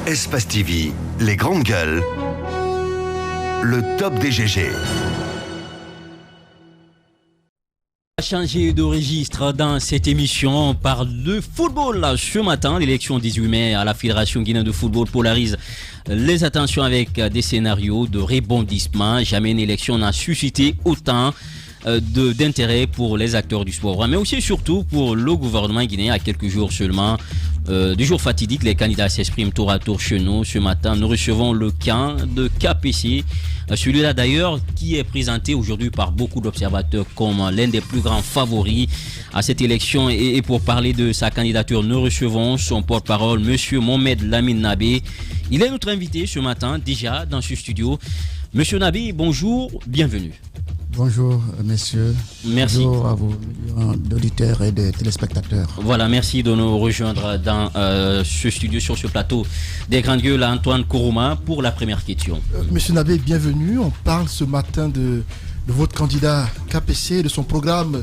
Espace TV, les grandes gueules, le top des GG. Changer de registre dans cette émission. On parle de football ce matin. L'élection 18 mai à la Fédération guinéenne de football polarise les attentions avec des scénarios de rebondissement. Jamais une élection n'a suscité autant d'intérêt pour les acteurs du sport, mais aussi et surtout pour le gouvernement guinéen. À quelques jours seulement du jour fatidique, les candidats s'expriment tour à tour chez nous. Ce matin, nous recevons le camp de KPC, celui-là d'ailleurs qui est présenté aujourd'hui par beaucoup d'observateurs comme l'un des plus grands favoris à cette élection. Et pour parler de sa candidature, nous recevons son porte-parole, Monsieur Mohamed Lamine Nabé. Il est notre invité ce matin déjà dans ce studio. Monsieur Nabé, bonjour, bienvenue. Bonjour messieurs, merci. Bonjour à vos millions d'auditeurs et de téléspectateurs. Voilà, merci de nous rejoindre dans ce studio, sur ce plateau des grandes gueules, à Antoine Kourouma pour la première question. Monsieur Nabé, bienvenue. On parle ce matin de votre candidat KPC, de son programme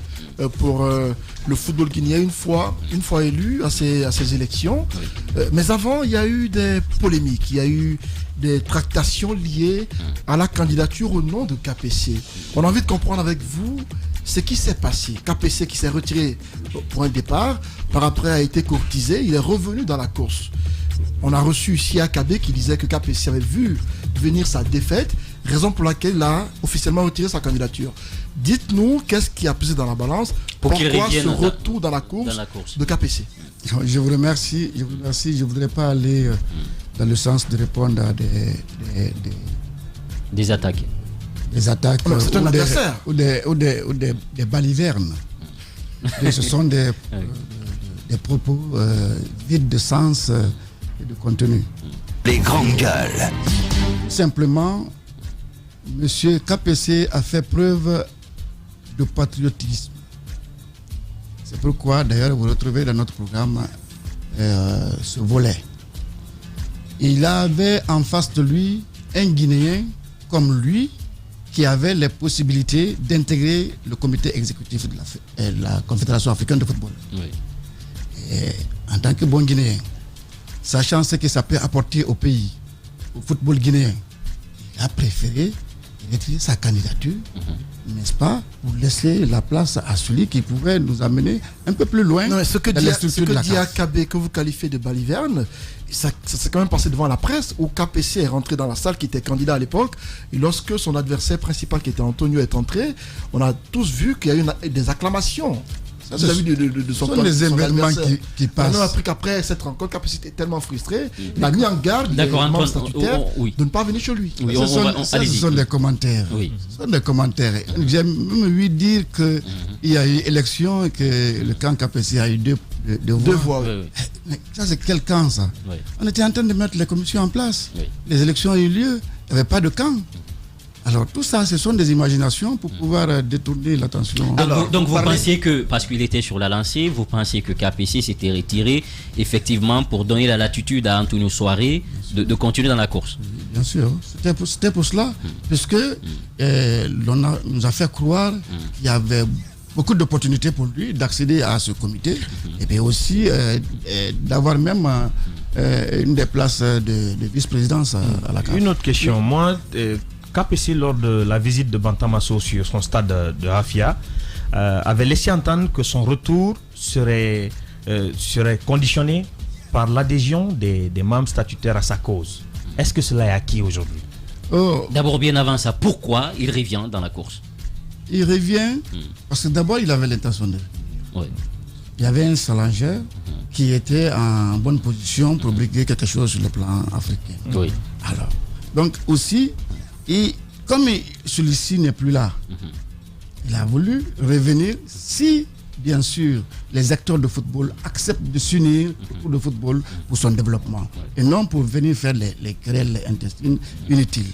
pour le football guinéen une fois élu à ces élections. Oui. Mais avant, il y a eu des polémiques, il y a eu des tractations liées à la candidature au nom de KPC. On a envie de comprendre avec vous ce qui s'est passé. KPC qui s'est retiré pour un départ, par après a été courtisé, il est revenu dans la course. On a reçu ici AKB qui disait que KPC avait vu venir sa défaite, raison pour laquelle il a officiellement retiré sa candidature. Dites-nous qu'est-ce qui a pesé dans la balance, pourquoi ce retour dans la course de KPC. Je vous remercie. Je ne voudrais pas aller dans le sens de répondre à des attaques. Des attaques c'est un adversaire. Ou des balivernes. Ce sont des propos vides de sens et de contenu. Les grandes gueules. Simplement, Monsieur KPC a fait preuve de patriotisme. C'est pourquoi, d'ailleurs, vous retrouvez dans notre programme ce volet. Il avait en face de lui un Guinéen comme lui qui avait les possibilités d'intégrer le comité exécutif de la Confédération africaine de football. Oui. Et en tant que bon Guinéen, sachant ce que ça peut apporter au pays, au football guinéen, il a préféré retirer sa candidature, n'est-ce pas, pour laisser la place à celui qui pourrait nous amener un peu plus loin. Non, ce que dit AKB, que vous qualifiez de baliverne, ça s'est quand même passé devant la presse, où KPC est rentré dans la salle, qui était candidat à l'époque, et lorsque son adversaire principal, qui était Antonio, est entré, on a tous vu qu'il y a eu des acclamations. Ça, ce sont les événements qui passent. On a appris qu'après cette rencontre, KPC était tellement frustré, il a mis en garde les membres statutaires de ne pas venir chez lui. Oui, ce sont des commentaires. Oui. Ce sont des commentaires. J'aime même lui dire qu'il y a eu élection et que le camp KPC a eu deux voix. Oui. Mais ça, c'est quel camp, ça? Oui. On était en train de mettre les commissions en place. Oui. Les élections ont eu lieu. Il n'y avait pas de camp. Alors tout ça, ce sont des imaginations pour pouvoir détourner l'attention. Donc vous pensiez que, parce qu'il était sur la lancée, vous pensiez que KPC s'était retiré effectivement pour donner la latitude à Antonio Soare de continuer dans la course? Bien sûr, c'était pour cela, puisque l'on nous a fait croire qu'il y avait beaucoup d'opportunités pour lui d'accéder à ce comité et puis aussi d'avoir même une des places de vice-présidence à la CAF. Une autre question, moi... KPC, lors de la visite de Bantamasso sur son stade de Hafia, avait laissé entendre que son retour serait conditionné par l'adhésion des membres statutaires à sa cause. Est-ce que cela est acquis aujourd'hui? D'abord, bien avant ça, pourquoi il revient dans la course? Il revient parce que d'abord, il avait l'intention de... Oui. Il y avait un Salanger qui était en bonne position pour briguer quelque chose sur le plan africain. Oui. Alors, donc aussi... Et comme celui-ci n'est plus là, il a voulu revenir si, bien sûr, les acteurs de football acceptent de s'unir pour le football, pour son développement, et non pour venir faire les querelles intestines inutiles.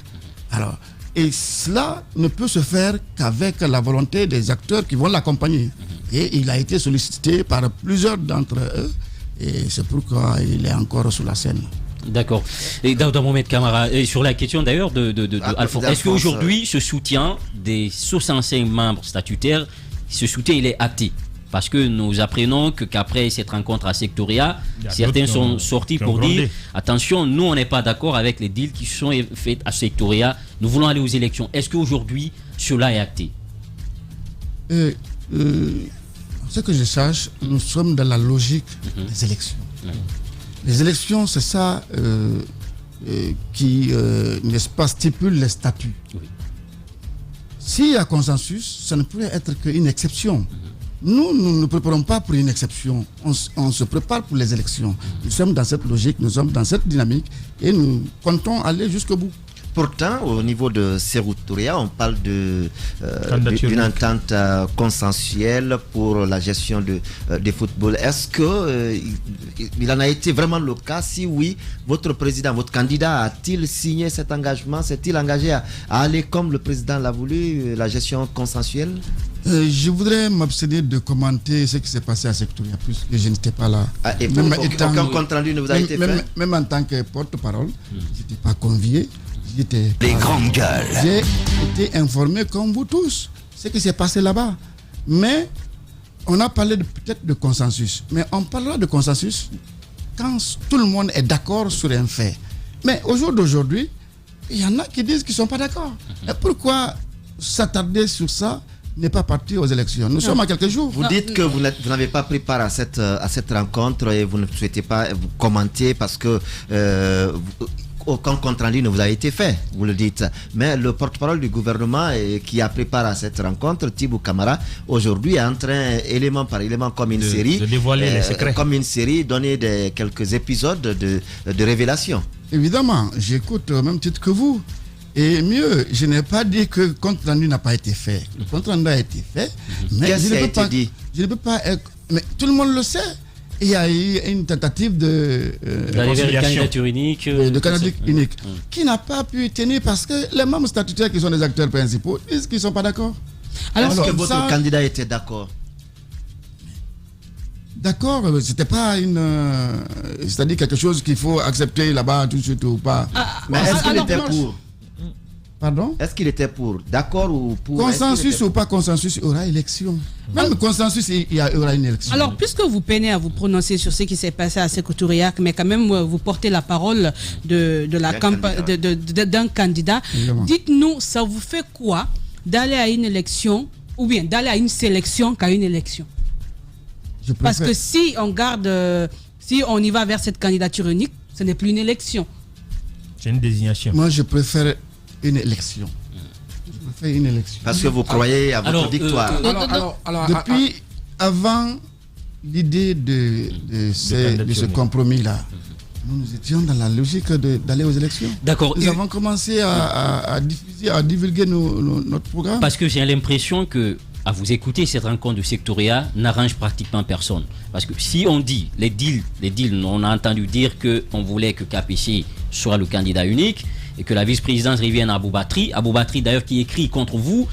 Alors, et cela ne peut se faire qu'avec la volonté des acteurs qui vont l'accompagner. Et il a été sollicité par plusieurs d'entre eux, et c'est pourquoi il est encore sur la scène. D'accord. Et dans Mohamed Camara, et sur la question d'ailleurs de Alphonse, est-ce qu'aujourd'hui ce soutien des 65 membres statutaires, ce soutien il est acté? Parce que nous apprenons qu'après cette rencontre à Sectoria, certains sont sortis pour dire attention, nous on n'est pas d'accord avec les deals qui sont faits à Sectoria, nous voulons aller aux élections. Est-ce qu'aujourd'hui cela est acté? Ce que je sache, nous sommes dans la logique des élections. Les élections, c'est ça qui, n'est-ce pas, stipule les statuts. Oui. S'il y a consensus, ça ne pourrait être qu'une exception. Nous ne préparons pas pour une exception. On se prépare pour les élections. Nous sommes dans cette logique, nous sommes dans cette dynamique et nous comptons aller jusqu'au bout. Pourtant, au niveau de Serutouria, on parle d'une entente consensuelle pour la gestion du football. Est-ce qu'il en a été vraiment le cas? Si oui, votre président, votre candidat, a-t-il signé cet engagement? S'est-il engagé à aller, comme le président l'a voulu, la gestion consensuelle? Je voudrais m'abstenir de commenter ce qui s'est passé à Sectoria, puisque je n'étais pas là. Et aucun compte rendu ne vous a été fait? Même en tant que porte-parole, je n'étais pas convié. Les grandes gueules. J'ai été informé comme vous tous ce qui s'est passé là-bas. Mais on a parlé peut-être de consensus. Mais on parlera de consensus quand tout le monde est d'accord sur un fait. Mais au jour d'aujourd'hui, il y en a qui disent qu'ils ne sont pas d'accord. Et pourquoi s'attarder sur ça n'est pas parti aux élections? Nous sommes à quelques jours. Vous dites que vous n'avez pas pris part à cette rencontre et vous ne souhaitez pas vous commenter parce que aucun compte rendu ne vous a été fait, vous le dites. Mais le porte-parole du gouvernement qui a pris part à cette rencontre, Thibou Camara, aujourd'hui est en train, élément par élément, comme une série, de dévoiler les secrets. Comme une série, donner quelques épisodes de révélation. Évidemment, j'écoute au même titre que vous. Et mieux, je n'ai pas dit que le compte rendu n'a pas été fait. Le compte rendu a été fait. Mais qu'est-ce qui a été dit? Je ne peux pas. Mais tout le monde le sait. Il y a eu une tentative de candidature unique. De candidature unique. Qui n'a pas pu tenir parce que les membres statutaires qui sont les acteurs principaux disent qu'ils ne sont pas d'accord. Est-ce que votre candidat était d'accord? D'accord, c'était pas c'est-à-dire quelque chose qu'il faut accepter là-bas tout de suite ou pas. Mais est-ce qu'il était pour? Pardon? Est-ce qu'il était pour? D'accord ou pour? Consensus ou pas consensus, il y aura élection. Même consensus, il y aura une élection. Alors, puisque vous peinez à vous prononcer sur ce qui s'est passé à Sectoria, mais quand même vous portez la parole d'un candidat, dites-nous, ça vous fait quoi d'aller à une élection ou bien d'aller à une sélection qu'à une élection? Parce que si on y va vers cette candidature unique, ce n'est plus une élection. C'est une désignation. Moi, je préfère une élection. Parce que vous croyez à votre victoire. Depuis avant l'idée de ce compromis-là, nous étions dans la logique d'aller aux élections. D'accord. Nous avons commencé à divulguer notre programme. Parce que j'ai l'impression que, à vous écouter, cette rencontre de Sectoria n'arrange pratiquement personne. Parce que si on dit les deals, on a entendu dire qu'on voulait que KPC soit le candidat unique et que la vice-présidence revienne à Aboubakry. Aboubakry d'ailleurs qui écrit contre vous.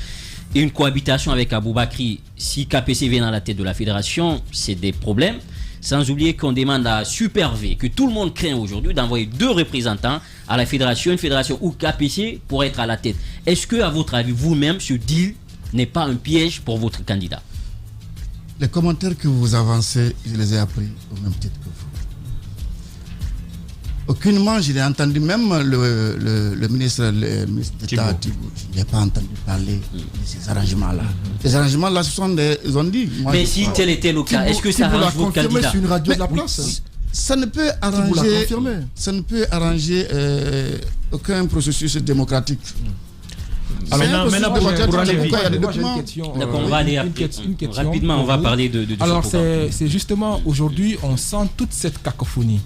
Et une cohabitation avec Aboubakry, si KPC vient à la tête de la fédération, c'est des problèmes. Sans oublier qu'on demande à Super V, que tout le monde craint aujourd'hui, d'envoyer 2 représentants à la fédération, une fédération où KPC pourrait être à la tête. Est-ce que, à votre avis, vous-même, ce deal n'est pas un piège pour votre candidat? Les commentaires que vous avancez, je les ai appris au même titre que vous. Aucunement, je l'ai entendu, même le ministre d'État, je n'ai pas entendu parler de ces arrangements-là. Ces arrangements-là, ce sont ils ont dit. Mais si tel était le cas, est-ce que ça arrange votre candidat? C'est une radio de la place. Ça ne peut arranger, aucun processus démocratique. Alors, maintenant, pour aller vite, on va aller rapidement, on va parler de alors, c'est justement aujourd'hui, on sent toute cette cacophonie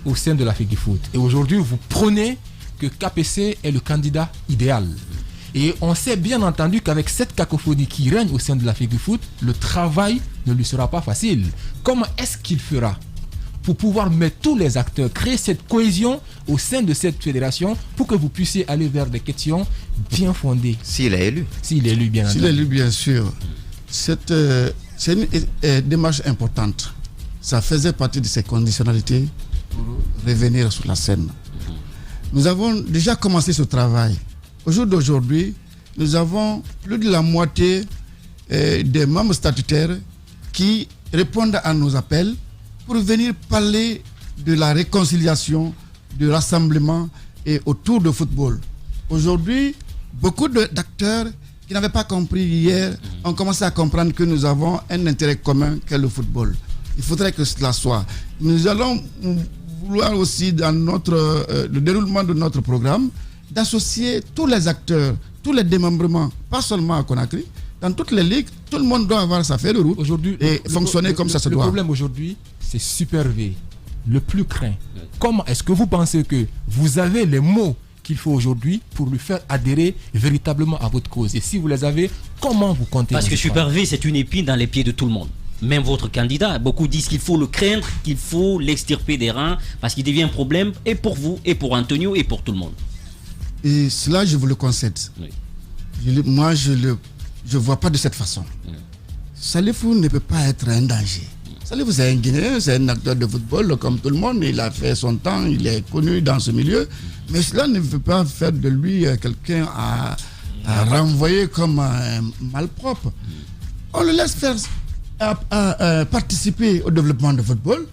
au sein de la FEGIFOOT. Et aujourd'hui, vous prenez que KPC est le candidat idéal. Et on sait bien entendu qu'avec cette cacophonie qui règne au sein de la FEGIFOOT, le travail ne lui sera pas facile. Comment est-ce qu'il fera pour pouvoir mettre tous les acteurs, créer cette cohésion au sein de cette fédération pour que vous puissiez aller vers des questions bien fondées? S'il est élu. S'il est élu, bien entendu. S'il est élu, bien sûr. C'est une démarche importante. Ça faisait partie de ses conditionnalités pour revenir sur la scène. Nous avons déjà commencé ce travail. Au jour d'aujourd'hui, nous avons plus de la moitié des membres statutaires qui répondent à nos appels pour venir parler de la réconciliation, du rassemblement et autour du football. Aujourd'hui, beaucoup d'acteurs qui n'avaient pas compris hier ont commencé à comprendre que nous avons un intérêt commun qu'est le football. Il faudrait que cela soit. Nous allons vouloir aussi, dans le déroulement de notre programme, d'associer tous les acteurs, tous les démembrements, pas seulement à Conakry, dans toutes les ligues, tout le monde doit avoir sa feuille de route aujourd'hui et fonctionner comme ça se doit. Le problème aujourd'hui, c'est Super V, le plus craint. Comment est-ce que vous pensez que vous avez les mots qu'il faut aujourd'hui pour lui faire adhérer véritablement à votre cause? Et si vous les avez, comment vous comptez? Parce que Super V, c'est une épine dans les pieds de tout le monde. Même votre candidat, beaucoup disent qu'il faut le craindre, qu'il faut l'extirper des rangs, parce qu'il devient un problème et pour vous, et pour Antonio, et pour tout le monde. Et cela, je vous le concède. Oui. Moi, je ne vois pas de cette façon. Salifou ne peut pas être un danger. Salifou, c'est un Guinéen, c'est un acteur de football comme tout le monde. Il a fait son temps, il est connu dans ce milieu. Mais cela ne veut pas faire de lui quelqu'un à renvoyer comme un malpropre. On le laisse faire participer au développement du football.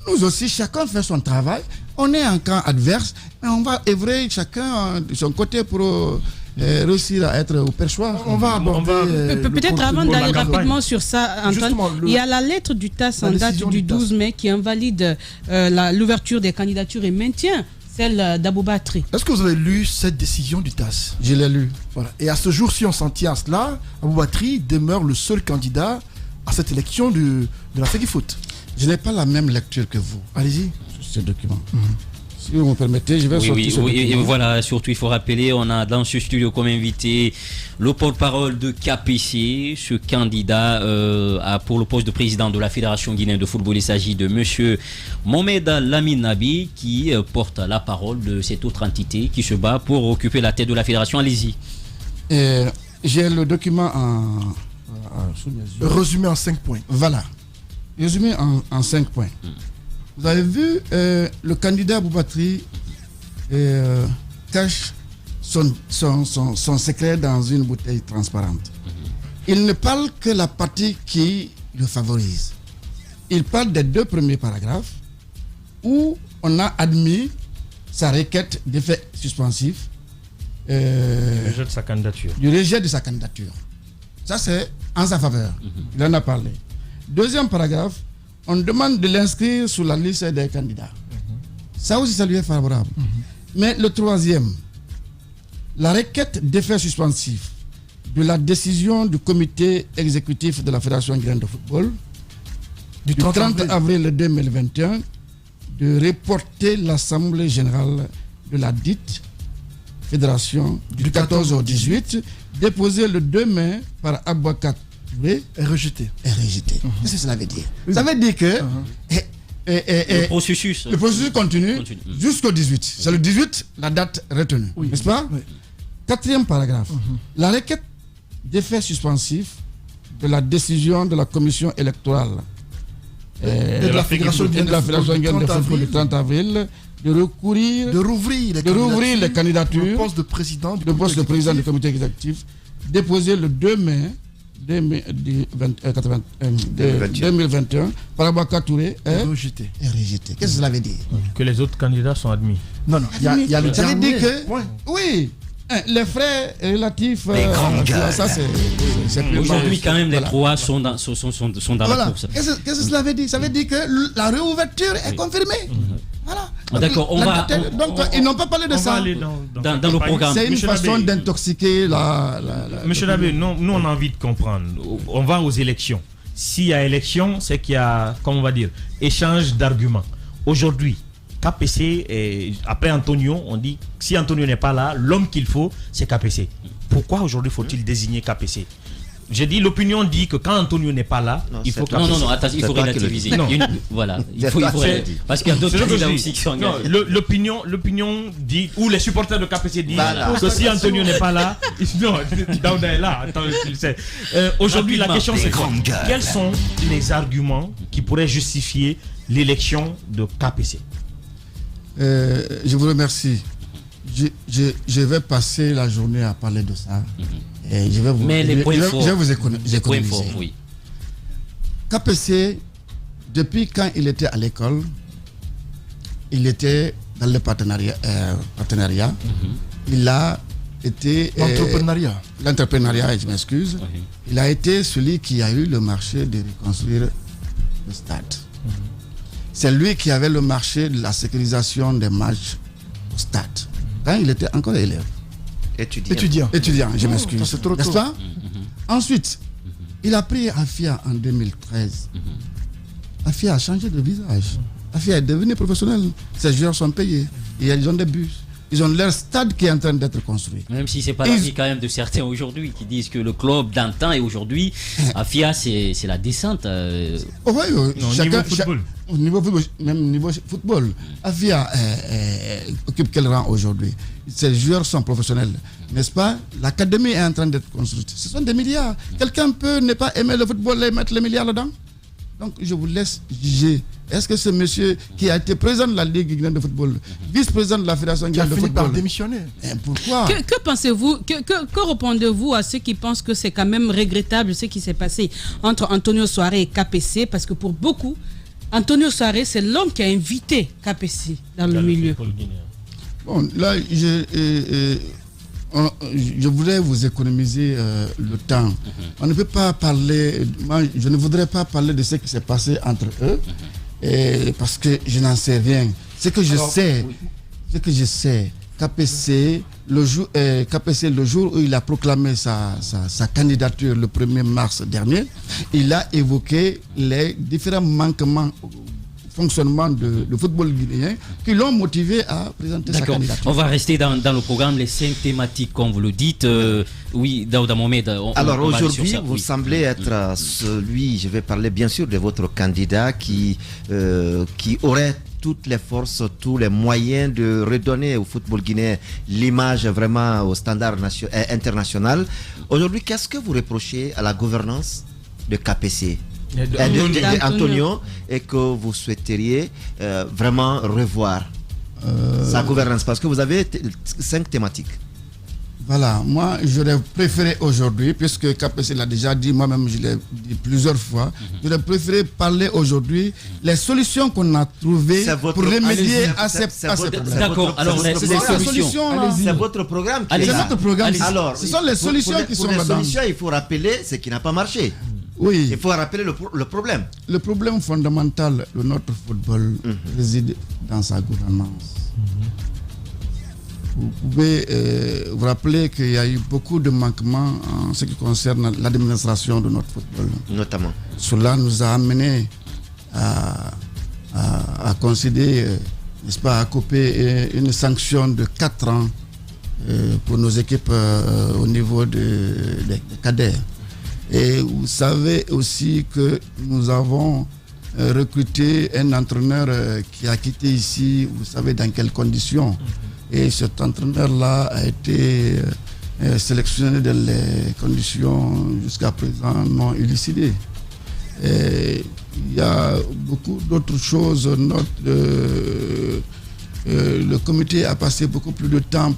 Nous aussi, chacun fait son travail. On est en camp adverse, mais on va œuvrer chacun de son côté pour réussir à être au perchoir. On va aborder. Peut-être avant d'aller rapidement sur ça, Antoine, il y a la lettre du TAS en date du 12 mai qui invalide l'ouverture des candidatures et maintient celle d'Aboubatri. Est-ce que vous avez lu cette décision du TAS? Je l'ai lu. Voilà. Et à ce jour, si on s'en tient à cela, Aboubatri demeure le seul candidat à cette élection de la FEGIFOOT. Je n'ai pas la même lecture que vous. Allez-y. Sur ce document. Si vous me permettez, je vais sortir ce document. Et voilà, surtout il faut rappeler, on a dans ce studio comme invité le porte-parole de KPC, ce candidat pour le poste de président de la Fédération guinéenne de football. Il s'agit de M. Mohamed Lamine Nabi qui porte la parole de cette autre entité qui se bat pour occuper la tête de la fédération. Allez-y. J'ai le document sous mes yeux. Résumé en 5 points. Voilà. Résumé en 5 points. Vous avez vu, le candidat Aboubatri cache son secret dans une bouteille transparente. Il ne parle que la partie qui le favorise. Il parle des 2 premiers paragraphes où on a admis sa requête d'effet suspensif. Du rejet de sa candidature. Du rejet de sa candidature. Ça, c'est en sa faveur. Il en a parlé. 2e paragraphe, on demande de l'inscrire sur la liste des candidats. Ça aussi, ça lui est favorable. Mais le 3e, la requête d'effet suspensif de la décision du comité exécutif de la Fédération guinéenne de football du 30 avril 2021 de reporter l'Assemblée générale de la dite Fédération du 14 au 18, déposée le 2 mai par Aboubacar Touré, est rejeté. Qu'est-ce que cela veut dire? Ça veut dire que le processus continue jusqu'au 18. C'est le 18, la date retenue. N'est-ce pas? 4e paragraphe. La requête d'effet suspensif de la décision de la commission électorale de la Fédération guinéenne de football du 30 avril de rouvrir les candidatures le poste de président du comité exécutif déposé le 2 mai 2021 par Aboubacar Touré est rejeté. Qu'est-ce que cela veut dire? Que les autres candidats sont admis. Non, il y a le ça veut dernier. dire que oui, les frais relatifs ça c'est aujourd'hui quand même les 3 sont dans la course. Qu'est-ce que cela veut dire? Ça veut dire que la réouverture est confirmée. Voilà. D'accord, donc ils n'ont pas parlé de ça dans le programme. C'est une façon d'intoxiquer Monsieur Nabé, nous on a envie de comprendre. On va aux élections. S'il y a élection, c'est qu'il y a, comment on va dire, échange d'arguments. Aujourd'hui, KPC, après Antonio, on dit si Antonio n'est pas là, l'homme qu'il faut, c'est KPC. Pourquoi aujourd'hui faut-il désigner KPC? J'ai dit, l'opinion dit que quand Antonio n'est pas là, il faut... Attends, il faut relativiser. Voilà, il faut parce qu'il y a d'autres candidats aussi qui sont engagés. L'opinion dit, ou les supporters de KPC disent que si Antonio n'est pas là, non, Daouda est là. Aujourd'hui, la question c'est quoi? Quels sont les arguments qui pourraient justifier l'élection de KPC? Je vous remercie. Je vais passer la journée à parler de ça. Et je vais vous, mais les points forts, je vais vous économiser. Oui. KPC, depuis quand il était à l'école, il était dans le partenariat. Il a été... L'entrepreneuriat, je m'excuse. Il a été celui qui a eu le marché de reconstruire le stade. C'est lui qui avait le marché de la sécurisation des matchs au stade. Quand il était encore élève. Étudiant, je m'excuse. N'est-ce pas? Ensuite, il a pris Afia en 2013. Afia a changé de visage. Afia est devenu professionnel. Ces joueurs sont payés. Et ils ont des bus. Ils ont leur stade qui est en train d'être construit. Même si c'est pas l'avis quand même de certains aujourd'hui qui disent que le club d'antan et aujourd'hui, Afia c'est la descente. Au niveau football, même niveau football, Afia occupe quel rang aujourd'hui? Ces joueurs sont professionnels, n'est-ce pas? L'académie est en train d'être construite. Ce sont des milliards. Quelqu'un peut ne pas aimer le football et mettre les milliards dedans? Donc je vous laisse juger. Est-ce que ce monsieur qui a été président de la Ligue guinéenne de football, vice-président de la Fédération guinéenne de football, par démissionner? Pourquoi? Que pensez-vous, que répondez-vous à ceux qui pensent que c'est quand même regrettable ce qui s'est passé entre Antonio Soare et KPC? Parce que pour beaucoup, Antonio Soare, c'est l'homme qui a invité KPC dans le milieu. Bon, là, je voudrais vous économiser le temps. On ne peut pas parler, moi, je ne voudrais pas parler de ce qui s'est passé entre eux, parce que je n'en sais rien. Ce que je sais, KPC, le jour où il a proclamé sa candidature le 1er mars dernier, il a évoqué les différents manquements fonctionnement de football guinéen qui l'ont motivé à présenter sa candidature. On va rester dans le programme, les 5 thématiques, comme vous le dites. Oui, Daouda Mohamed. Alors aujourd'hui, vous semblez être celui, je vais parler bien sûr de votre candidat qui aurait toutes les forces, tous les moyens de redonner au football guinéen l'image vraiment au standard international. Aujourd'hui, qu'est-ce que vous reprochez à la gouvernance de KPC Antonio, et que vous souhaiteriez vraiment revoir sa gouvernance, parce que vous avez 5 thématiques. Voilà, moi j'aurais préféré aujourd'hui, puisque KPC l'a déjà dit, moi-même je l'ai dit plusieurs fois, j'aurais préféré parler aujourd'hui les solutions qu'on a trouvées pour remédier à ces problèmes. D'accord, alors c'est votre programme. C'est notre programme. Alors, ce sont les solutions qui sont là. là-dedans. Il faut rappeler ce qui n'a pas marché. Oui. Il faut rappeler le problème. Le problème fondamental de notre football réside dans sa gouvernance. Vous pouvez vous rappeler qu'il y a eu beaucoup de manquements en ce qui concerne l'administration de notre football. Notamment. Cela nous a amené à considérer, n'est-ce pas, à couper une sanction de 4 ans pour nos équipes au niveau des cadets. Et vous savez aussi que nous avons recruté un entraîneur qui a quitté ici, vous savez dans quelles conditions. Et cet entraîneur-là a été sélectionné dans les conditions jusqu'à présent non élucidées. Et il y a beaucoup d'autres choses. Le comité a passé beaucoup plus de temps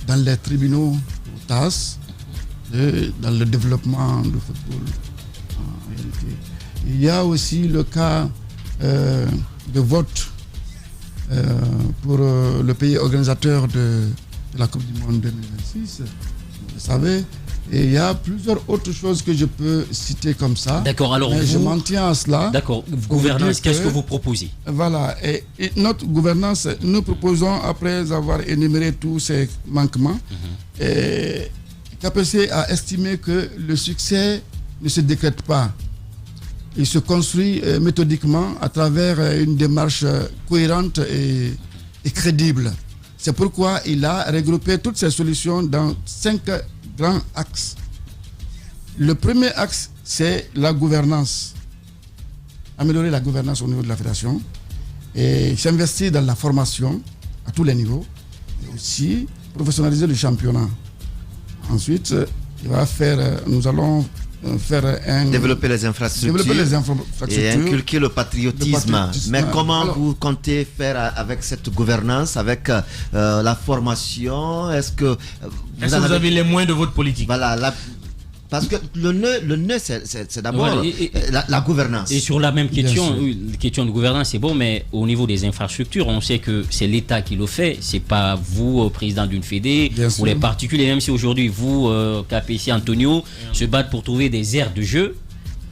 dans les tribunaux au TAS, dans le développement du football en réalité. Il y a aussi le cas de vote pour le pays organisateur de la Coupe du Monde 2026, vous savez, et il y a plusieurs autres choses que je peux citer comme ça. D'accord, alors je m'en tiens à cela. D'accord, gouvernance, qu'est-ce que vous proposez? Voilà, et notre gouvernance, nous proposons, après avoir énuméré tous ces manquements, KPC a estimé que le succès ne se décrète pas. Il se construit méthodiquement à travers une démarche cohérente et crédible. C'est pourquoi il a regroupé toutes ces solutions dans 5 grands axes. Le premier axe, c'est la gouvernance. Améliorer la gouvernance au niveau de la fédération et s'investir dans la formation à tous les niveaux et aussi professionnaliser le championnat. Ensuite, nous allons développer les infrastructures et inculquer le patriotisme. Mais comment vous comptez faire avec cette gouvernance, avec la formation? Est-ce que vous avez les moyens de votre politique? Voilà, Parce que le nœud, c'est d'abord la gouvernance. Et sur la même question, question de gouvernance, c'est bon, mais au niveau des infrastructures, on sait que c'est l'État qui le fait. C'est pas vous, président d'une fédé, ou les particuliers. Même si aujourd'hui, vous, KPC, Antonio, se battent pour trouver des aires de jeu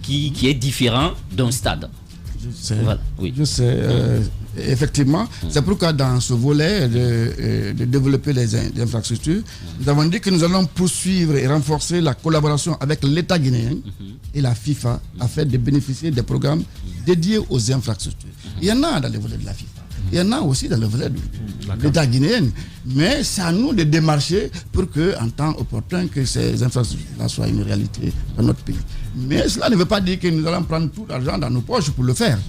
qui est différent d'un stade. Je sais. Effectivement, c'est pourquoi dans ce volet de développer les infrastructures, nous avons dit que nous allons poursuivre et renforcer la collaboration avec l'État guinéen et la FIFA afin de bénéficier des programmes dédiés aux infrastructures. Il y en a dans le volet de la FIFA. Il y en a aussi dans le volet de l'État guinéen. Mais c'est à nous de démarcher pour que, en temps opportun, que ces infrastructures soient une réalité dans notre pays. Mais cela ne veut pas dire que nous allons prendre tout l'argent dans nos poches pour le faire.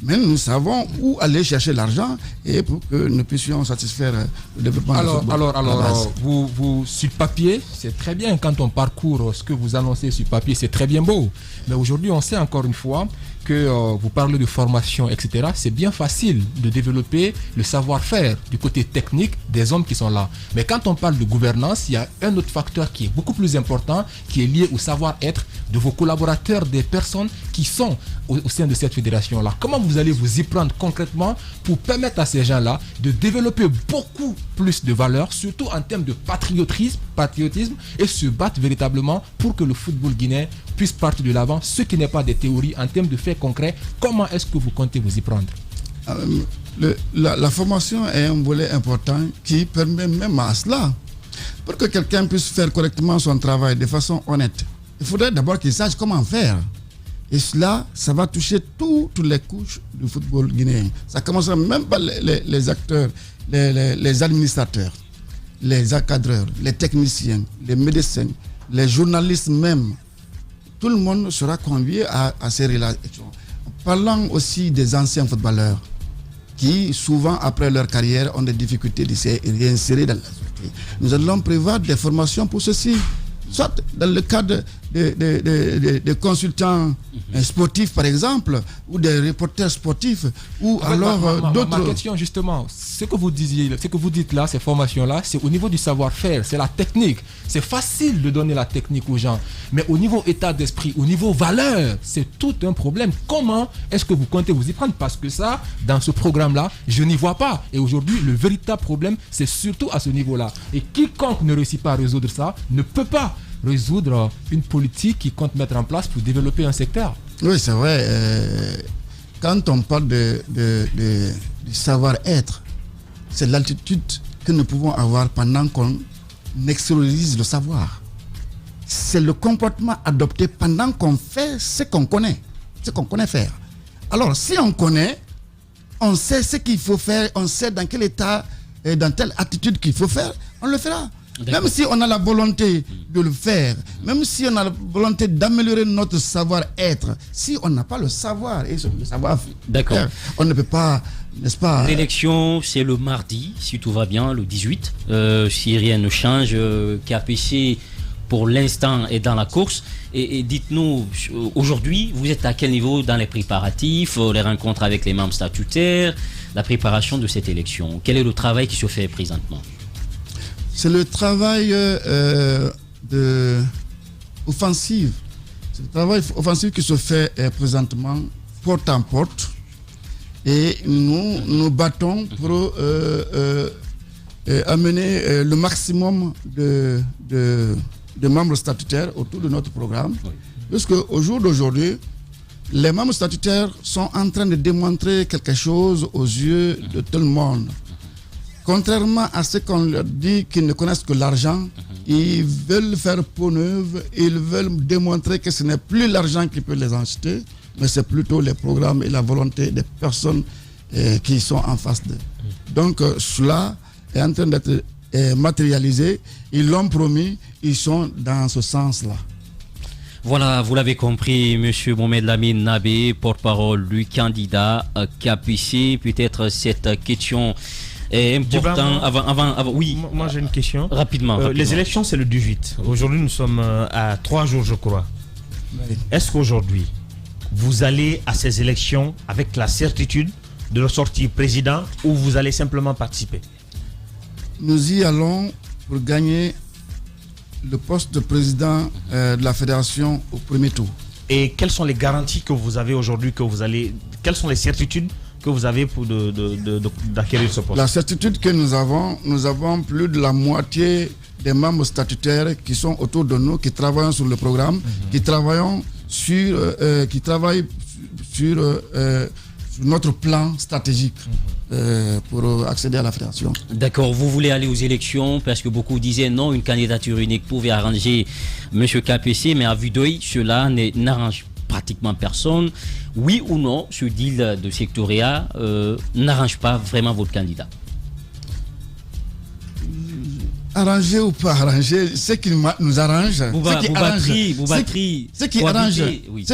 Mais nous savons où aller chercher l'argent et pour que nous puissions satisfaire le développement du football. Alors, vous, sur papier, c'est très bien. Quand on parcourt ce que vous annoncez sur papier, c'est très bien beau. Mais aujourd'hui, on sait encore une fois que vous parlez de formation, etc. C'est bien facile de développer le savoir-faire du côté technique des hommes qui sont là. Mais quand on parle de gouvernance, il y a un autre facteur qui est beaucoup plus important, qui est lié au savoir-être de vos collaborateurs, des personnes qui sont au sein de cette fédération-là. Comment vous allez vous y prendre concrètement pour permettre à ces gens-là de développer beaucoup plus de valeurs, surtout en termes de patriotisme et se battre véritablement pour que le football guinéen puisse partir de l'avant, ce qui n'est pas des théories, en termes de faits concrets. Comment est-ce que vous comptez vous y prendre? La formation est un volet important qui permet même à cela. Pour que quelqu'un puisse faire correctement son travail de façon honnête, il faudrait d'abord qu'il sache comment faire. Et cela, ça va toucher toutes les couches du football guinéen. Ça commencera même par les acteurs, les administrateurs, les encadreurs, les techniciens, les médecins, les journalistes même. Tout le monde sera convié à ces relations. Parlant aussi des anciens footballeurs qui, souvent après leur carrière, ont des difficultés de se réinsérer dans la société. Nous allons prévoir des formations pour ceci, soit dans le cadre de consultants sportifs par exemple, ou des reporters sportifs, ou d'autres. Ma question justement, ce que vous dites là, ces formations-là, c'est au niveau du savoir-faire, c'est la technique. C'est facile de donner la technique aux gens, mais au niveau état d'esprit, au niveau valeur, c'est tout un problème. Comment est-ce que vous comptez vous y prendre? Parce que ça, dans ce programme-là, je n'y vois pas. Et aujourd'hui, le véritable problème, c'est surtout à ce niveau-là. Et quiconque ne réussit pas à résoudre ça, ne peut pas résoudre une politique qui compte mettre en place pour développer un secteur. Oui, c'est vrai. Quand on parle du savoir-être, c'est l'altitude que nous pouvons avoir pendant qu'on extériorise le savoir. C'est le comportement adopté pendant qu'on fait ce qu'on connaît faire. Alors, si on connaît, on sait ce qu'il faut faire, on sait dans quel état et dans telle attitude qu'il faut faire, on le fera. Même si on a la volonté de le faire, même si on a la volonté d'améliorer notre savoir-être, si on n'a pas le savoir et le savoir-faire, on ne peut pas, n'est-ce pas? L'élection, c'est le mardi, si tout va bien, le 18. Si rien ne change, KPC, pour l'instant, est dans la course. Et dites-nous, aujourd'hui, vous êtes à quel niveau dans les préparatifs, les rencontres avec les membres statutaires, la préparation de cette élection? Quel est le travail qui se fait présentement? C'est le travail offensif. C'est le travail offensif qui se fait présentement porte en porte. Et nous battons pour amener le maximum de membres statutaires autour de notre programme. Parce qu'au jour d'aujourd'hui, les membres statutaires sont en train de démontrer quelque chose aux yeux de tout le monde. Contrairement à ce qu'on leur dit qu'ils ne connaissent que l'argent, ils veulent faire peau neuve, ils veulent démontrer que ce n'est plus l'argent qui peut les acheter, mais c'est plutôt les programmes et la volonté des personnes qui sont en face d'eux. Donc cela est en train d'être matérialisé, ils l'ont promis, ils sont dans ce sens-là. Voilà, vous l'avez compris, M. Mohamed Lamine Nabé, porte-parole du candidat KPC. Peut-être cette question est important. Oui. Moi j'ai une question. Rapidement. Les élections c'est le 18. Aujourd'hui nous sommes à 3 jours je crois. Oui. Est-ce qu'aujourd'hui vous allez à ces élections avec la certitude de sortir président ou vous allez simplement participer? Nous y allons pour gagner le poste de président de la fédération au premier tour. Et quelles sont les garanties que vous avez aujourd'hui, quelles sont les certitudes que vous avez pour d'acquérir ce poste? La certitude que nous avons plus de la moitié des membres statutaires qui sont autour de nous, qui travaillent sur le programme, qui travaillent sur notre plan stratégique pour accéder à la fédération. D'accord, vous voulez aller aux élections parce que beaucoup disaient non, une candidature unique pouvait arranger M. KPC, mais à vue d'œil, cela n'arrange pratiquement personne. Oui ou non, ce deal de sectoria n'arrange pas vraiment votre candidat? Arranger ou pas arranger, ce qui nous arrange, ce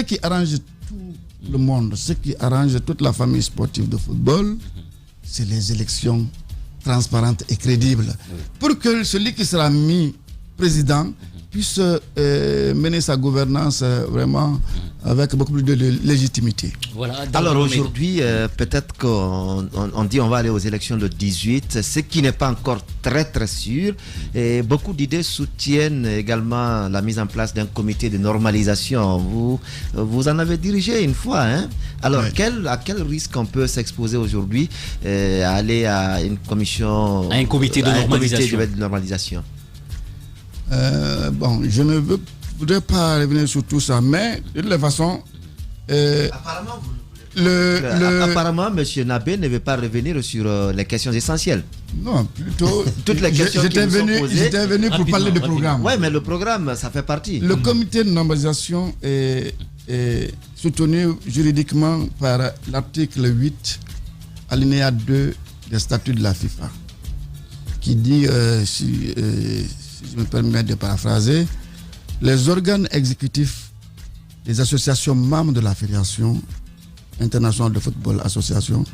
qui arrange tout le monde, ce qui arrange toute la famille sportive de football, c'est les élections transparentes et crédibles. Pour que celui qui sera mis président puisse mener sa gouvernance vraiment avec beaucoup plus de légitimité. Voilà, alors aujourd'hui, peut-être qu'on dit on va aller aux élections le 18, ce qui n'est pas encore très très sûr. Et beaucoup d'idées soutiennent également la mise en place d'un comité de normalisation. Vous en avez dirigé une fois, hein? Alors à quel risque on peut s'exposer aujourd'hui à aller à une commission, à un comité de normalisation? Bon, je ne voudrais pas revenir sur tout ça, mais de toute façon, apparemment, M. Nabé ne veut pas revenir sur les questions essentielles. Non, plutôt. Toutes les questions j'étais venu pour parler du programme. Oui, mais le programme, ça fait partie. Le comité de normalisation est soutenu juridiquement par l'article 8, alinéa 2 des statuts de la FIFA, qui dit, si je me permets de paraphraser, les organes exécutifs des associations membres de la Fédération internationale de football association,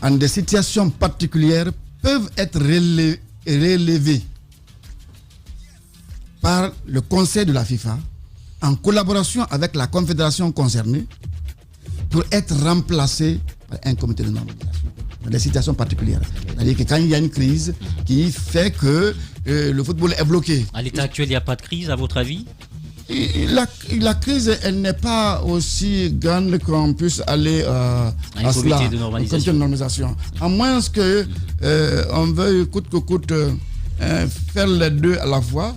en des situations particulières, peuvent être relevés par le Conseil de la FIFA en collaboration avec la confédération concernée pour être remplacés par un comité de normalisation dans des situations particulières. C'est-à-dire que quand il y a une crise qui fait que le football est bloqué. À l'état actuel, il n'y a pas de crise, à votre avis? La crise, elle n'est pas aussi grande qu'on puisse aller à un comité de normalisation. À moins qu'on veuille coûte que coûte faire les deux à la fois.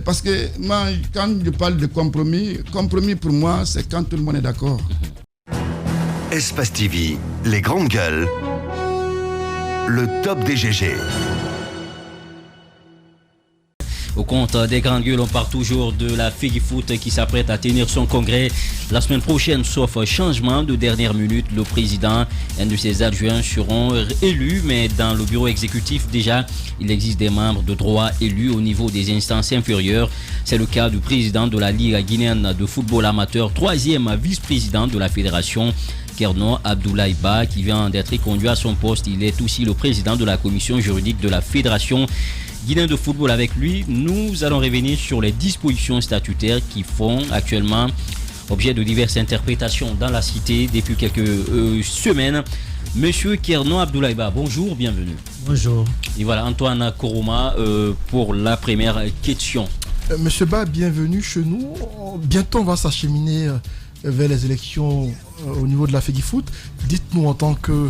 Parce que moi, quand je parle de compromis pour moi, c'est quand tout le monde est d'accord. Espace TV, les grandes gueules, le top des GG. Au compte des grandes gueules, on parle toujours de la FEGIFOOT qui s'apprête à tenir son congrès la semaine prochaine, sauf changement de dernière minute. Le président et un de ses adjoints seront élus, mais dans le bureau exécutif, déjà, il existe des membres de droit élus au niveau des instances inférieures. C'est le cas du président de la Ligue guinéenne de football amateur, troisième vice-président de la fédération, Kerno Abdoulaye Ba, qui vient d'être conduit à son poste. Il est aussi le président de la commission juridique de la fédération guinéenne de football. Avec lui, nous allons revenir sur les dispositions statutaires qui font actuellement objet de diverses interprétations dans la cité depuis quelques semaines. Monsieur Kerno Abdoulaye Ba, bonjour, bienvenue. Bonjour. Et voilà, Antoine Koroma pour la première question. Monsieur Ba, bienvenue chez nous. Bientôt, on va s'acheminer vers les élections au niveau de la FEGIFOOT. Dites-nous, en tant que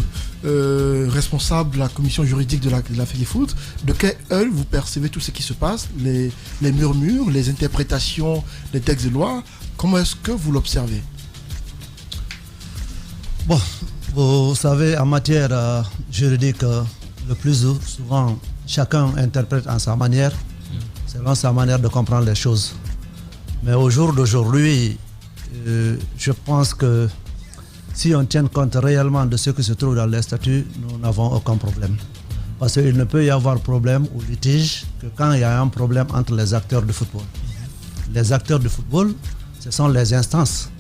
responsable de la commission juridique de la FEGIFOOT, de quel œil vous percevez tout ce qui se passe, les murmures, les interprétations des textes de loi? Comment est-ce que vous l'observez? Bon, vous savez, en matière juridique, le plus souvent, chacun interprète en sa manière, selon sa manière de comprendre les choses. Mais au jour d'aujourd'hui, je pense que si on tient compte réellement de ce qui se trouve dans les statuts, nous n'avons aucun problème. Parce qu'il ne peut y avoir problème ou litige que quand il y a un problème entre les acteurs du football. Les acteurs du football, ce sont les instances.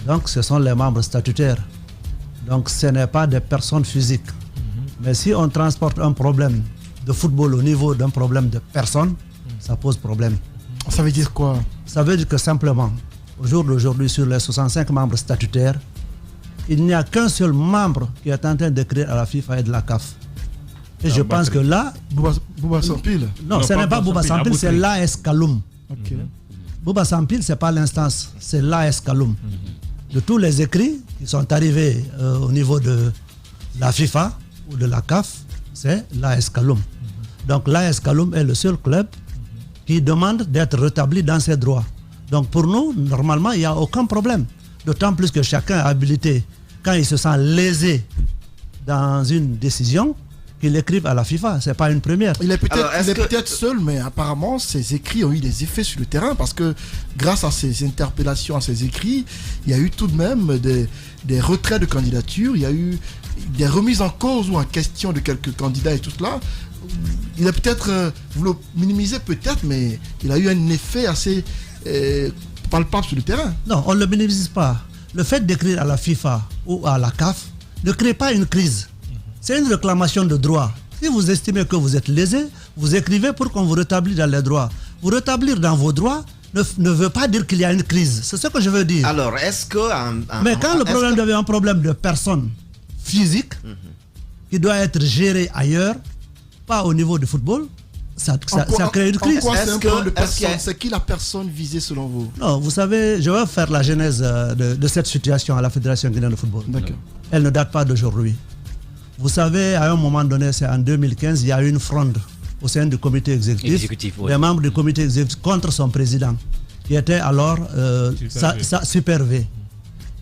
Donc ce sont les membres statutaires. Donc ce n'est pas des personnes physiques. Mais si on transporte un problème de football au niveau d'un problème de personnes, ça pose problème. Ça veut dire quoi? Ça veut dire que simplement, au jour d'aujourd'hui, sur les 65 membres statutaires, il n'y a qu'un seul membre qui est en train d'écrire à la FIFA et de la CAF. Et je pense que là... Bouba Sampil. Non, ce n'est pas Bouba Sampil, c'est l'AS Kaloum. Okay. Bouba Sampil, ce n'est pas l'instance, c'est l'AS Kaloum. De tous les écrits qui sont arrivés au niveau de la FIFA ou de la CAF, c'est l'AS Kaloum. Donc l'AS Kaloum est le seul club qui demande d'être rétabli dans ses droits. Donc pour nous, normalement, il n'y a aucun problème. D'autant plus que chacun est habilité, quand il se sent lésé dans une décision, qu'il écrive à la FIFA. Ce n'est pas une première. Il est peut-être seul, mais apparemment, ses écrits ont eu des effets sur le terrain parce que grâce à ses interpellations, à ses écrits, il y a eu tout de même des retraits de candidature, il y a eu des remises en cause ou en question de quelques candidats et tout cela. Il est peut-être, vous le minimisez peut-être, mais il a eu un effet assez palpable sur le terrain. Non, on ne le minimise pas. Le fait d'écrire à la FIFA ou à la CAF ne crée pas une crise. C'est une réclamation de droit. Si vous estimez que vous êtes lésé, vous écrivez pour qu'on vous rétablisse dans les droits. Vous rétablir dans vos droits ne veut pas dire qu'il y a une crise. C'est ce que je veux dire. Alors, est-ce que... Mais quand le problème devient un problème de personne physique, qui doit être géré ailleurs, pas au niveau du football, ça crée une crise. C'est qui la personne visée selon vous? Non, vous savez, je vais faire la genèse de cette situation à la Fédération guinéenne de football. Elle ne date pas d'aujourd'hui. Vous savez, à un moment donné, c'est en 2015, il y a eu une fronde au sein du comité exécutif des membres du comité exécutif contre son président, qui était alors Super V.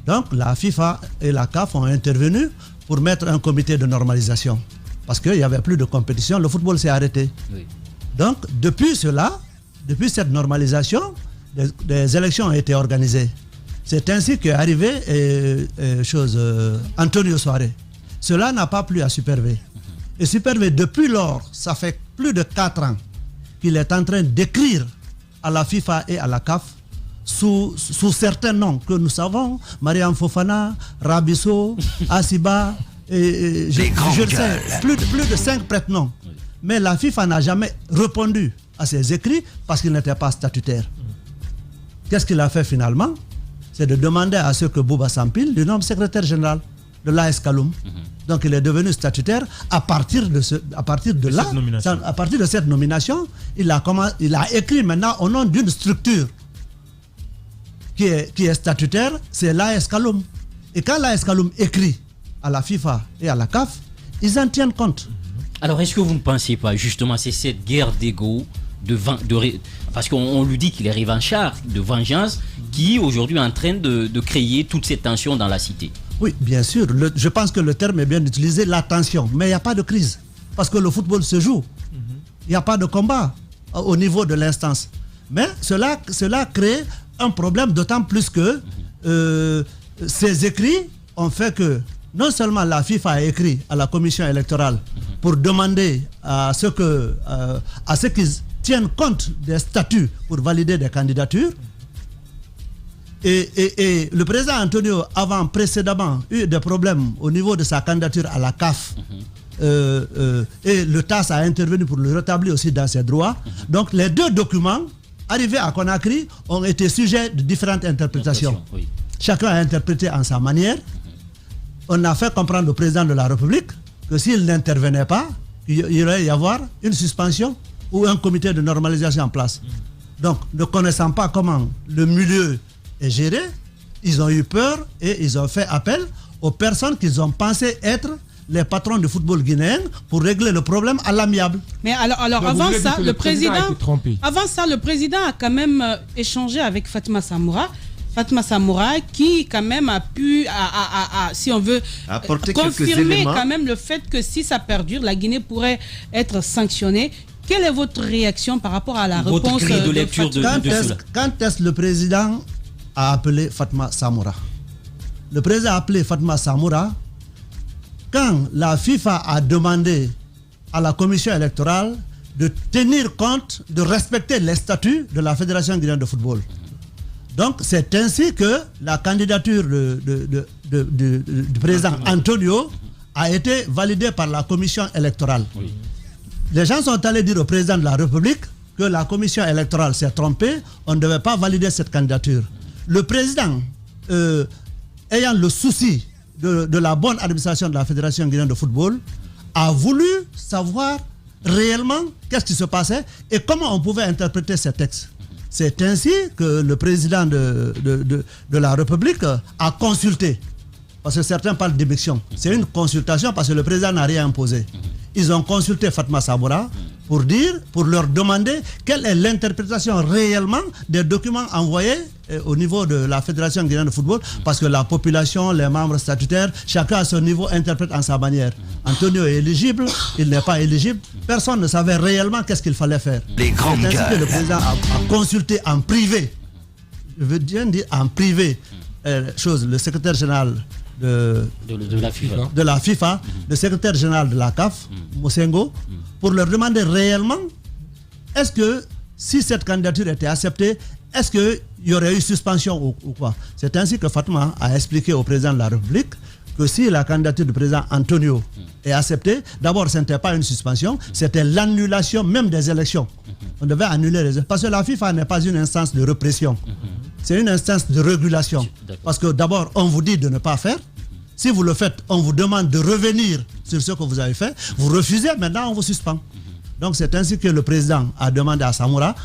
Donc la FIFA et la CAF ont intervenu pour mettre un comité de normalisation. Parce qu'il n'y avait plus de compétition, le football s'est arrêté. Oui. Donc depuis cette normalisation, des élections ont été organisées. C'est ainsi qu'est arrivé Antonio Soare. Cela n'a pas plu à Super V. Et Super V, depuis lors, ça fait plus de 4 ans qu'il est en train d'écrire à la FIFA et à la CAF sous certains noms que nous savons, Mariam Fofana, Rabisso, Asiba, je sais, plus de 5 prénoms. Mais la FIFA n'a jamais répondu à ces écrits parce qu'il n'était pas statutaire. Qu'est-ce qu'il a fait finalement? C'est de demander à ce que Bouba Sampil lui nomme secrétaire général de l'AS Kaloum. Donc il est devenu statutaire à partir de cette nomination, il a écrit maintenant au nom d'une structure qui est statutaire, c'est l'AS Kaloum. Et quand l'AS Kaloum écrit à la FIFA et à la CAF, ils en tiennent compte. Alors est-ce que vous ne pensez pas justement c'est cette guerre d'ego parce qu'on lui dit qu'il est revanchard, de vengeance, qui aujourd'hui est en train de créer toute cette tension dans la cité? Oui, bien sûr. Je pense que le terme est bien utilisé, la tension. Mais il n'y a pas de crise. Parce que le football se joue. Il n'y a pas de combat au niveau de l'instance. Mais cela crée un problème, d'autant plus que ces écrits ont fait que non seulement la FIFA a écrit à la commission électorale pour demander à ce qu'ils tiennent compte des statuts pour valider des candidatures. Et le président Antonio, avant précédemment, eu des problèmes au niveau de sa candidature à la CAF. Et le TAS a intervenu pour le rétablir aussi dans ses droits. Donc les deux documents arrivés à Conakry ont été sujets de différentes interprétations. Chacun a interprété en sa manière. On a fait comprendre au président de la République que s'il n'intervenait pas, il y aurait y avoir une suspension ou un comité de normalisation en place. Donc, ne connaissant pas comment le milieu est géré, ils ont eu peur et ils ont fait appel aux personnes qu'ils ont pensé être les patrons du football guinéen pour régler le problème à l'amiable. Mais alors avant ça, le président a quand même échangé avec Fatma Samoura. Fatma Samoura qui quand même a pu, si on veut, confirmer quand même le fait que si ça perdure, la Guinée pourrait être sanctionnée. Quelle est votre réaction par rapport à la réponse de lecture de cela? Quand est-ce le président a appelé Fatma Samoura? Le président a appelé Fatma Samoura quand la FIFA a demandé à la commission électorale de tenir compte, de respecter les statuts de la Fédération guinéenne de football. Donc c'est ainsi que la candidature du président Antonio a été validée par la commission électorale. Oui. Les gens sont allés dire au président de la République que la commission électorale s'est trompée, on ne devait pas valider cette candidature. Le président, ayant le souci de la bonne administration de la Fédération guinéenne de football, a voulu savoir réellement qu'est-ce qui se passait et comment on pouvait interpréter ces textes. C'est ainsi que le président de la République a consulté. Parce que certains parlent d'éviction. C'est une consultation parce que le président n'a rien imposé. Ils ont consulté Fatma Samoura pour leur demander quelle est l'interprétation réellement des documents envoyés au niveau de la Fédération guinéenne de football, parce que la population, les membres statutaires, chacun à son niveau interprète en sa manière. Antonio est éligible, il n'est pas éligible. Personne ne savait réellement qu'est-ce qu'il fallait faire. Les grandes C'est ainsi que le président a consulté en privé, je veux bien dire en privé, le secrétaire général de la FIFA, le secrétaire général de la CAF, Mosengo, pour leur demander réellement est-ce que si cette candidature était acceptée, est-ce qu'il y aurait eu suspension ou quoi. C'est ainsi que Fatma a expliqué au président de la République que si la candidature du président Antonio est acceptée, d'abord ce n'était pas une suspension, c'était l'annulation même des élections. On devait annuler les élections. Parce que la FIFA n'est pas une instance de répression. C'est une instance de régulation. Parce que d'abord, on vous dit de ne pas faire. Si vous le faites, on vous demande de revenir sur ce que vous avez fait. Vous refusez, maintenant on vous suspend. Donc c'est ainsi que le président a demandé à Samoura.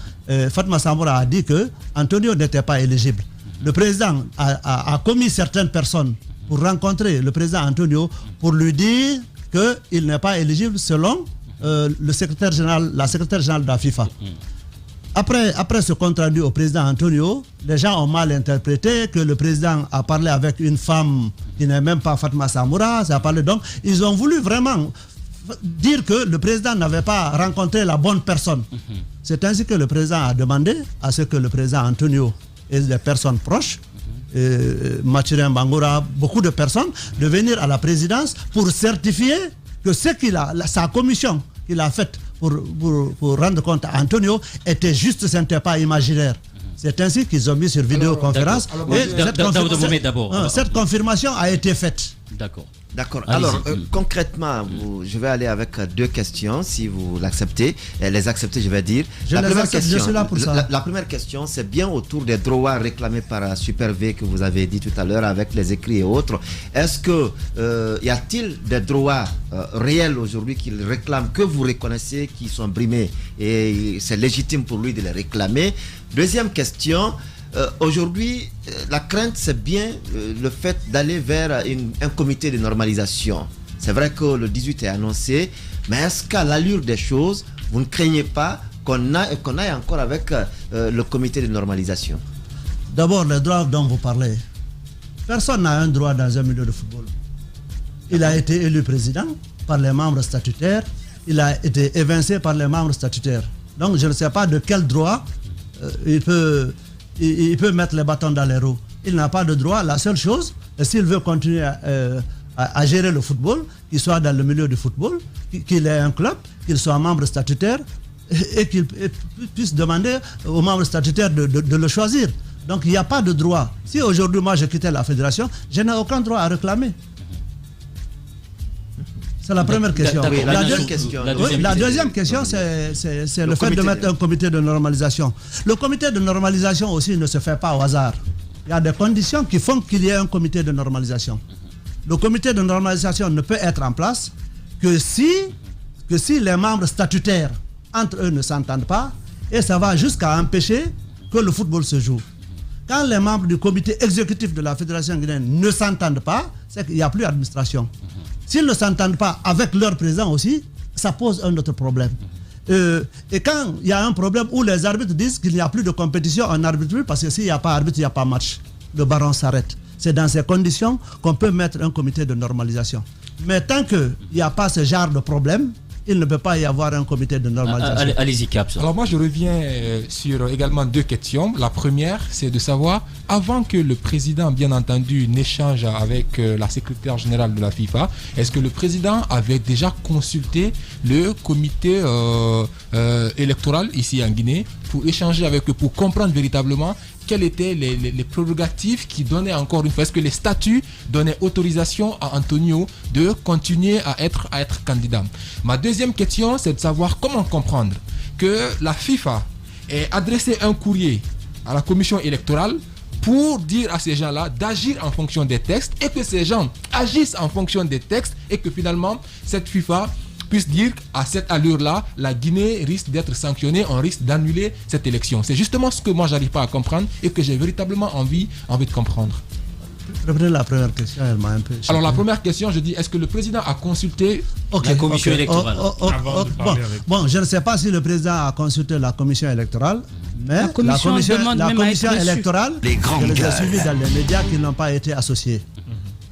Fatma Samoura a dit que Antonio n'était pas éligible. Le président a commis certaines personnes pour rencontrer le président Antonio pour lui dire qu'il n'est pas éligible selon la secrétaire générale de la FIFA. Après ce compte rendu au président Antonio, les gens ont mal interprété que le président a parlé avec une femme qui n'est même pas Fatma Samoura. Donc, ils ont voulu vraiment dire que le président n'avait pas rencontré la bonne personne. C'est ainsi que le président a demandé à ce que le président Antonio et les personnes proches, Mathurin Bangura, beaucoup de personnes, de venir à la présidence pour certifier que sa commission qu'il a faite pour rendre compte à Antonio était juste, ce n'était pas imaginaire. C'est ainsi qu'ils ont mis sur vidéoconférence. Cette confirmation a été faite. D'accord. Alors, concrètement, je vais aller avec deux questions, si vous l'acceptez. Les acceptez, je vais dire. La première question, c'est bien autour des droits réclamés par Super V que vous avez dit tout à l'heure avec les écrits et autres. Est-ce que y a-t-il des droits réels aujourd'hui qu'il réclame, que vous reconnaissez, qui sont brimés et c'est légitime pour lui de les réclamer? Deuxième question. Aujourd'hui, la crainte, c'est bien le fait d'aller vers un comité de normalisation. C'est vrai que le 18 est annoncé, mais est-ce qu'à l'allure des choses, vous ne craignez pas qu'on aille encore avec le comité de normalisation? D'abord, les droits dont vous parlez. Personne n'a un droit dans un milieu de football. Il a été élu président par les membres statutaires, il a été évincé par les membres statutaires. Donc, je ne sais pas de quel droit il peut mettre les bâtons dans les roues. Il n'a pas de droit. La seule chose, s'il veut continuer à gérer le football, qu'il soit dans le milieu du football, qu'il ait un club, qu'il soit membre statutaire et qu'il puisse demander aux membres statutaires de le choisir. Donc il n'y a pas de droit. Si aujourd'hui moi je quittais la fédération, je n'ai aucun droit à réclamer. C'est la première question. La deuxième question, c'est le fait de mettre un comité de normalisation. Le comité de normalisation aussi ne se fait pas au hasard. Il y a des conditions qui font qu'il y ait un comité de normalisation. Le comité de normalisation ne peut être en place que si les membres statutaires entre eux ne s'entendent pas, et ça va jusqu'à empêcher que le football se joue. Quand les membres du comité exécutif de la Fédération guinéenne ne s'entendent pas, c'est qu'il n'y a plus d'administration. S'ils ne s'entendent pas avec leur président aussi, ça pose un autre problème. Et quand il y a un problème où les arbitres disent qu'il n'y a plus de compétition en arbitre, parce que s'il n'y a pas arbitre, il n'y a pas match. Le baron s'arrête. C'est dans ces conditions qu'on peut mettre un comité de normalisation. Mais tant qu'il n'y a pas ce genre de problème, il ne peut pas y avoir un comité de normalisation. Allez-y, Caps. Alors moi, je reviens sur également deux questions. La première, c'est de savoir, avant que le président, bien entendu, n'échange avec la secrétaire générale de la FIFA, est-ce que le président avait déjà consulté le comité électoral ici en Guinée pour échanger avec eux, pour comprendre véritablement quelles étaient les prérogatives qui donnaient, encore une fois, est-ce que les statuts donnaient autorisation à Antonio de continuer à être candidat? Ma deuxième question, c'est de savoir comment comprendre que la FIFA ait adressé un courrier à la commission électorale pour dire à ces gens-là d'agir en fonction des textes et que ces gens agissent en fonction des textes et que finalement cette FIFA puisse dire à cette allure-là, la Guinée risque d'être sanctionnée, on risque d'annuler cette élection. C'est justement ce que moi j'arrive pas à comprendre et que j'ai véritablement envie de comprendre. Reprenez la première question, elle m'a un peu... Alors la première question, je dis, est-ce que le président a consulté la commission électorale Bon, je ne sais pas si le président a consulté la commission électorale, mais la commission électorale, je les ai suivis dans les médias qui n'ont pas été associés.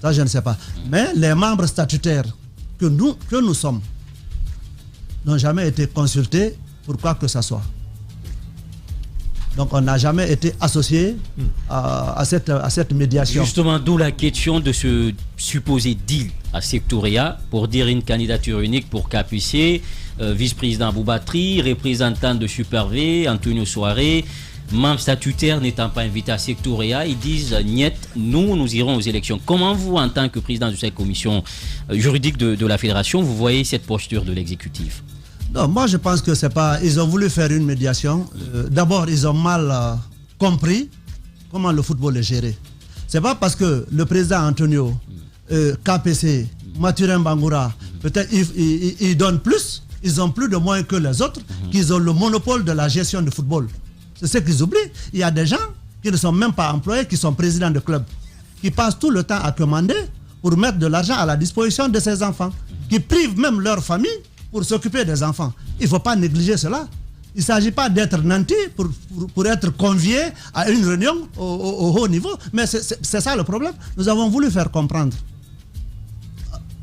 Ça, je ne sais pas. Mais les membres statutaires que nous sommes n'ont jamais été consultés pour quoi que ce soit. Donc on n'a jamais été associé à cette médiation. Justement, d'où la question de ce supposé deal à Sectoria pour dire une candidature unique pour KPC, vice-président Boubatri, représentant de Super V, Antonio Soare, membres statutaires n'étant pas invités à Sectoria, ils disent niet, nous irons aux élections. Comment vous, en tant que président de cette commission juridique de la fédération, vous voyez cette posture de l'exécutif? Non, moi je pense que c'est pas... Ils ont voulu faire une médiation. D'abord, ils ont mal compris comment le football est géré. C'est pas parce que le président Antonio, KPC, Mathurin Bangoura, peut-être ils donnent plus, ils ont plus de moyens que les autres, qu'ils ont le monopole de la gestion du football. C'est ce qu'ils oublient. Il y a des gens qui ne sont même pas employés, qui sont présidents de club, qui passent tout le temps à commander pour mettre de l'argent à la disposition de ces enfants, qui privent même leur famille pour s'occuper des enfants. Il ne faut pas négliger cela. Il ne s'agit pas d'être nanti pour être convié à une réunion au haut niveau, mais c'est ça le problème. Nous avons voulu faire comprendre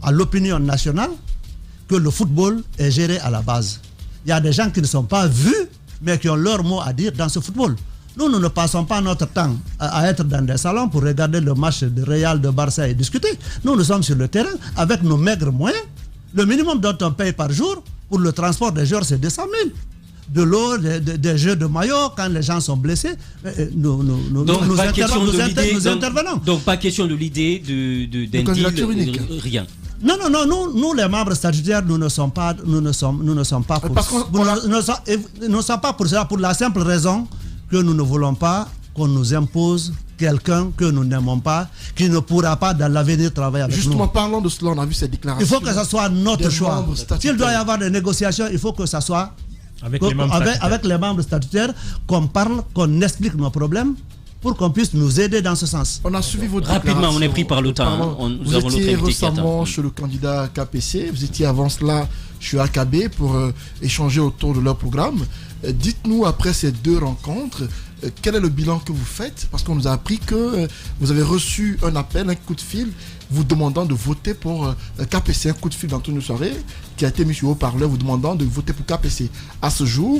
à l'opinion nationale que le football est géré à la base. Il y a des gens qui ne sont pas vus, mais qui ont leur mot à dire dans ce football. Nous ne passons pas notre temps à être dans des salons pour regarder le match de Real, de Barça et discuter. Nous sommes sur le terrain avec nos maigres moyens. Le minimum dont on paye par jour pour le transport des joueurs, c'est 200 000. De l'eau, des jeux de maillot, quand les gens sont blessés, nous intervenons. Donc pas question de l'idée d'un deal, rien. Non, nous les membres statutaires, nous ne sommes pas pour cela, pour la simple raison que nous ne voulons pas qu'on nous impose quelqu'un que nous n'aimons pas, qui ne pourra pas dans l'avenir travailler avec nous. Justement, parlons de cela, on a vu ces déclarations. Il faut que ce soit notre choix. S'il doit y avoir des négociations, il faut que ce soit avec les membres statutaires, qu'on parle, qu'on explique nos problèmes, pour qu'on puisse nous aider dans ce sens. On a suivi votre rapidement, on est pris par le temps. Vous étiez récemment chez le candidat KPC, vous étiez avant cela chez AKB pour échanger autour de leur programme. Dites-nous, après ces deux rencontres, quel est le bilan que vous faites? Parce qu'on nous a appris que vous avez reçu un appel, un coup de fil, vous demandant de voter pour KPC, un coup de fil d'Antonio Soare qui a été mis sur haut-parleur, vous demandant de voter pour KPC. À ce jour,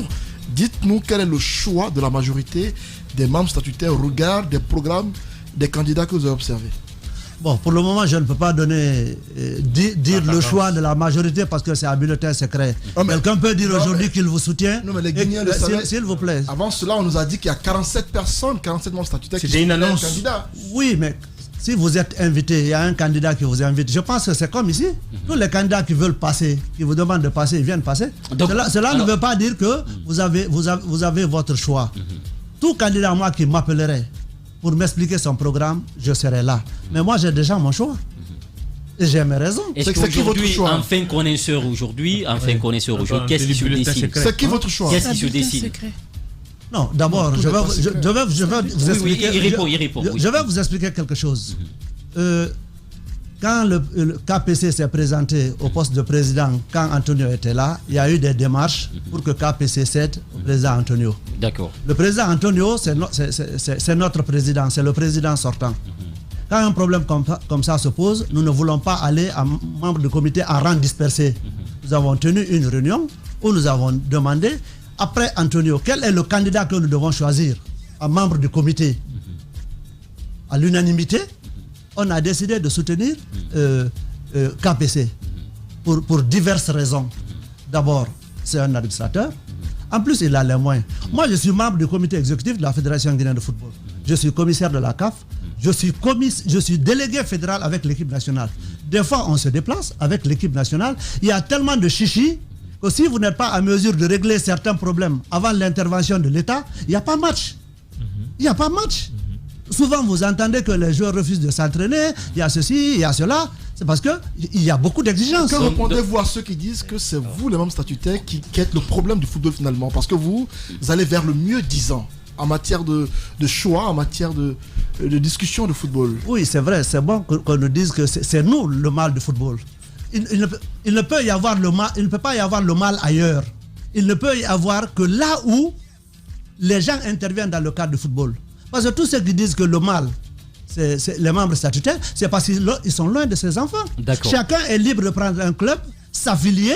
dites-nous quel est le choix de la majorité des membres statutaires au regard des programmes des candidats que vous avez observés. Bon, pour le moment, je ne peux pas donner dire le choix de la majorité parce que c'est un bulletin secret. Quelqu'un peut dire aujourd'hui qu'il vous soutient. Non, mais les Guinéens le savaient. S'il vous plaît. Avant cela, on nous a dit qu'il y a 47 personnes, 47 membres statutaires qui sont une annonce. Candidats. Oui, mais si vous êtes invité, il y a un candidat qui vous invite. Je pense que c'est comme ici. Tous les candidats qui veulent passer, qui vous demandent de passer, ils viennent passer. Donc, cela ne veut pas dire que vous avez votre choix. Tout candidat, moi, qui m'appellerait pour m'expliquer son programme, je serai là. Mais moi, j'ai déjà mon choix. Et j'ai mes raisons. Est-ce qu'aujourd'hui, enfin connaisseur aujourd'hui, qu'est-ce qui se décide? C'est qui votre choix? Qu'est-ce qui se décide? Non, d'abord, je vais vous expliquer. Il répond. Je vais vous expliquer quelque chose. Quand le KPC s'est présenté au poste de président, quand Antonio était là, il y a eu des démarches pour que KPC cède au président Antonio. D'accord. Le président Antonio, c'est notre président, c'est le président sortant. Quand un problème comme ça se pose, nous ne voulons pas aller à membre du comité en rang dispersé. Nous avons tenu une réunion où nous avons demandé, après Antonio, quel est le candidat que nous devons choisir en membre du comité. À l'unanimité, on a décidé de soutenir KPC pour diverses raisons. D'abord, c'est un administrateur. En plus, il a les moyens. Moi, je suis membre du comité exécutif de la Fédération guinéenne de football. Je suis commissaire de la CAF. Je suis délégué fédéral avec l'équipe nationale. Des fois, on se déplace avec l'équipe nationale. Il y a tellement de chichis que si vous n'êtes pas en mesure de régler certains problèmes avant l'intervention de l'État, il n'y a pas match. Il n'y a pas match. souvent vous entendez que les joueurs refusent de s'entraîner, il y a ceci, il y a cela. C'est parce qu'il y a beaucoup d'exigences. Que répondez-vous à ceux qui disent que c'est vous, les membres statutaires, qui êtes le problème du football finalement? Parce que vous allez vers le mieux disant en matière de choix, en matière de discussion de football. Oui, c'est vrai, c'est bon qu'on nous dise que c'est nous le mal du football. Il ne peut y avoir le mal, il ne peut pas y avoir le mal ailleurs. Il ne peut y avoir que là où les gens interviennent dans le cadre du football. Parce que tous ceux qui disent que le mal, c'est les membres statutaires, c'est parce qu'ils sont loin de ses enfants. Chacun est libre de prendre un club, s'affilier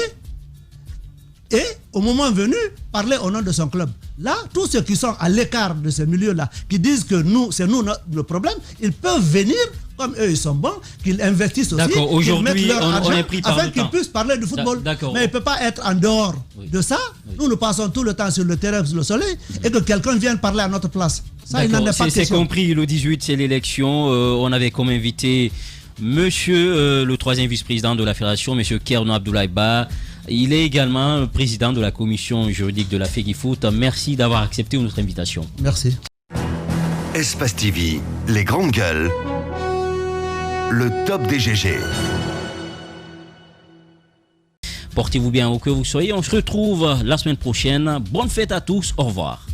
et, au moment venu, parler au nom de son club. Là, tous ceux qui sont à l'écart de ces milieux-là, qui disent que c'est nous le problème, ils peuvent venir, comme eux ils sont bons, qu'ils investissent aussi, qu'ils mettent leur argent afin qu'ils puissent parler du football. Mais il ne peut pas être en dehors de ça. Nous passons tout le temps sur le terrain, sous le soleil, et que quelqu'un vienne parler à notre place. Ça, il n'en est pas question. C'est compris, le 18 c'est l'élection. On avait comme invité monsieur le troisième vice-président de la fédération, monsieur Kerno Abdoulaye Ba. Il est également président de la commission juridique de la FEGIFOOT. Merci d'avoir accepté notre invitation. Merci. Espace TV, les grandes gueules, le top des GG. Portez-vous bien où que vous soyez. On se retrouve la semaine prochaine. Bonne fête à tous. Au revoir.